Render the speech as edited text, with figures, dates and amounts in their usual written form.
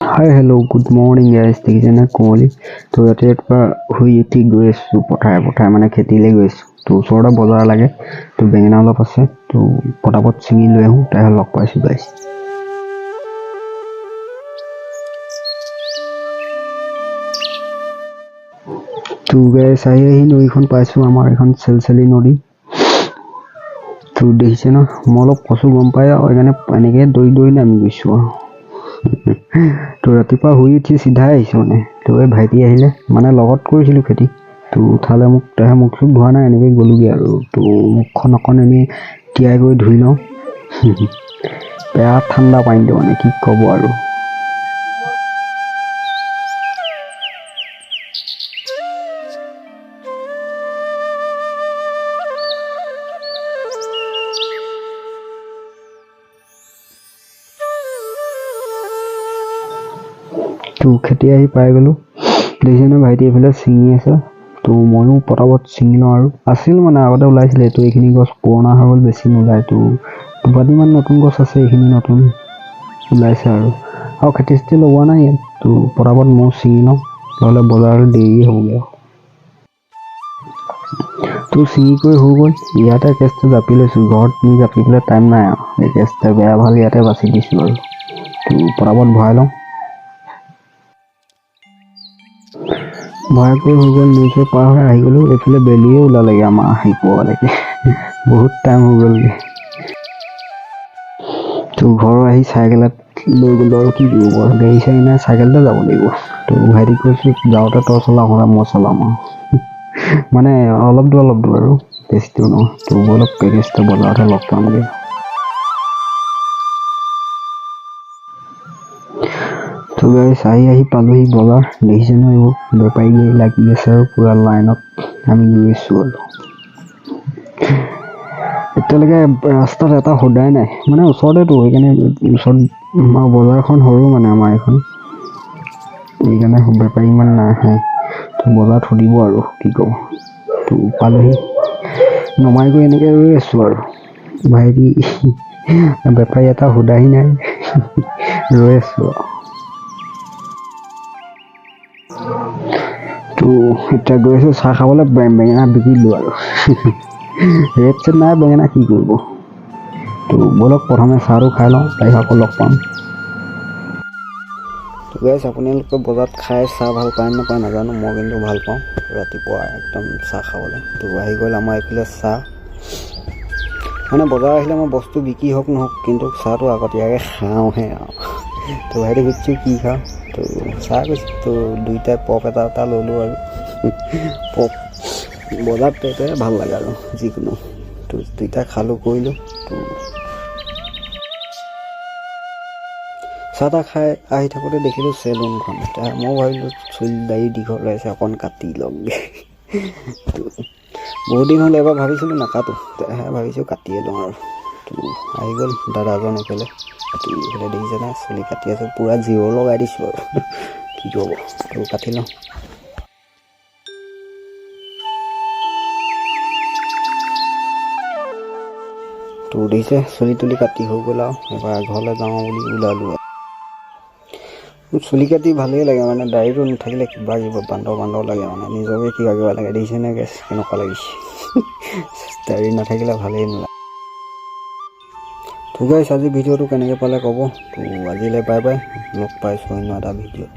हाय hello good morning guys देখিছে না কোঁৱলী তো ৰাতিপুৱা শুই উঠি গৈ আছোঁ পথাৰে মানে খেতিলৈ গৈ আছোঁ তো ওচৰতে বজাৰ লাগে তো বেঙেনা অলপ আছে তো পটাপট ছিঙি লৈ আহোঁ তাই লগ পাইছোঁ গাইছ তো গাইছ আহি নদীখন পাইছোঁ আমাৰ এখন চেলচেলি নদী তো দেখিছে না মই অলপ কচু গম পাই আৰু সেইকাৰণে এনেকৈ দৌৰি নামি গৈছোঁ আৰু তো ৰাতিপুৱা শুই উঠি চিধাই আহিছোঁ মানে তো এই ভাইটি আহিলে মানে লগত কৰিছিলোঁ খেতি তো উঠালে মোক তাহে মুখ চুখ ধোৱা নাই এনেকৈ গ'লোগৈ আৰু তো মুখখন অকণ এনেই তিয়াই কৰি ধুই লওঁ বেয়া ঠাণ্ডা পানীটো মানে কি ক'ব আৰু তো খেতি আহি পাই গ'লোঁ দেখিছে না ভাইটি এইফালে ছিঙি আছে তো ময়ো পটাপট ছিঙি লওঁ আৰু আছিল মানে আগতে ওলাইছিলে তো এইখিনি গছ পুৰণা হৈ গ'ল বেছি নোলায় তো দুপাতিমান নতুন গছ আছে এইখিনি নতুন ওলাইছে আৰু খেতি চেতি লগোৱা নাই ইয়াত তো পটাপট ময়ো ছিঙি লওঁ নহ'লে বজাৰলৈ দেৰি হ'বগৈ তো ছিঙি কৰি হৈ গ'ল ইয়াতে কেছটো জাপি লৈছোঁ ঘৰত নি জাপি পেলাই টাইম নাই আৰু এই কেছটো বেয়া ভাল ইয়াতে বাচি দিছোঁ আৰু তো পটাপট ভৰাই লওঁ ভয় কৰি হৈ গ'ল নিউজৰ পাৰ হৈ আহি গ'লোঁ এইফালে বেলিয়ে ওলালেগৈ আমাৰ আহি পোৱালৈকে বহুত টাইম হৈ গ'লগৈ তো ঘৰ আহি চাইকেলত লৈ গ'লোঁ আৰু কি কৰিব গাড়ী চাড়ী নাই চাইকেলতে যাব লাগিব তো ভাইটিক কৈছোঁ যাওঁতে তই চলাওঁ হ'লে মই চলাম আৰু মানে অলপ দূৰ আৰু বেছি দূৰ নহয় তো অলপ পেকেজটো বজাৰতে লগ পামগৈ তো গাইছ আহি পালোহি বজাৰ দেখিছে ন এইবোৰ বেপাৰী লাগি আছে আৰু পূৰা লাইনত আমি গৈ আছোঁ আৰু এতিয়ালৈকে ৰাস্তাত এটা সদায় নাই মানে ওচৰতেতো সেইকাৰণে ওচৰত আমাৰ বজাৰখন সৰু মানে আমাৰ এইখন সেইকাৰণে বেপাৰী ইমান নাহে তো বজাৰত সুধিব আৰু কি ক'ব তো পালোহি নমাই গৈ এনেকৈ ৰৈ আছোঁ আৰু ভাইটি বেপাৰী এটা সোধাহি নাই ৰৈ আছোঁ আৰু তো এতিয়া গৈ আছোঁ চাহ খাবলৈ বেঙেনা বিকিলোঁ আৰু ৰেট চেট নাই বেঙেনা কি কৰিব তো ব'লক প্ৰথমে চাহটো খাই লওঁ তাৰপিছত আকৌ লগ পাম তো গাইছ আপোনালোকে বজাৰত খাই চাহ ভাল পায় নাপায় নাজানো মই কিন্তু ভাল পাওঁ ৰাতিপুৱা একদম চাহ খাবলৈ তো আহি গ'ল আমাৰ এইফালে চাহ মানে বজাৰ আহিলে মই বস্তু বিক্ৰী হওক নহওক কিন্তু চাহটো আগতীয়াকৈ খাওঁহে আৰু তো ভাইটি সুধিছোঁ কি খাওঁ তো চাহ কৈছোঁ তো দুইটাই পপ এটা ল'লোঁ আৰু পপ বজাৰত পেটে ভাল লাগে আৰু যিকোনো তো দুইটা খালোঁ কৰিলোঁ তো চাহ তাহ খাই আহি থাকোঁতে দেখিলোঁ চেলুনখন এতিয়া মই ভাবিলোঁ চুলি দাড়ি দীঘল আছে অকণ কাটি লওঁগৈ তো বহুত দিন হ'লে এবাৰ ভাবিছিলোঁ নাকাটো তেতিয়াহে ভাবিছোঁ কাটিয়ে লওঁ আৰু তো আহি গ'ল দাদাজন এইফালে এইফালে দেখিছে না চুলি কাটি আছোঁ পূৰা জিৰ' লগাই দিছোঁ আৰু কি ক'ব তো কাটি লওঁ তো দেখিছে চুলি তুলি কাটি হৈ গ'ল আৰু এবাৰ ঘৰলৈ যাওঁ বুলি ওলালোঁ চুলি কাটি ভালেই লাগে মানে দাড়িটো নাথাকিলে কিবা বান্দৰ লাগে মানে নিজকে কিবা লাগে দেখিছে নে গেছ কেনেকুৱা লাগিছে দাড়ি নাথাকিলে ভালেই নালাগে তো গাইছ আজি ভিডিঅ'টো কেনেকৈ পালে ক'ব তো আজিলৈ বাই বাই লগ পাইছোঁ অন্য এটা ভিডিঅ'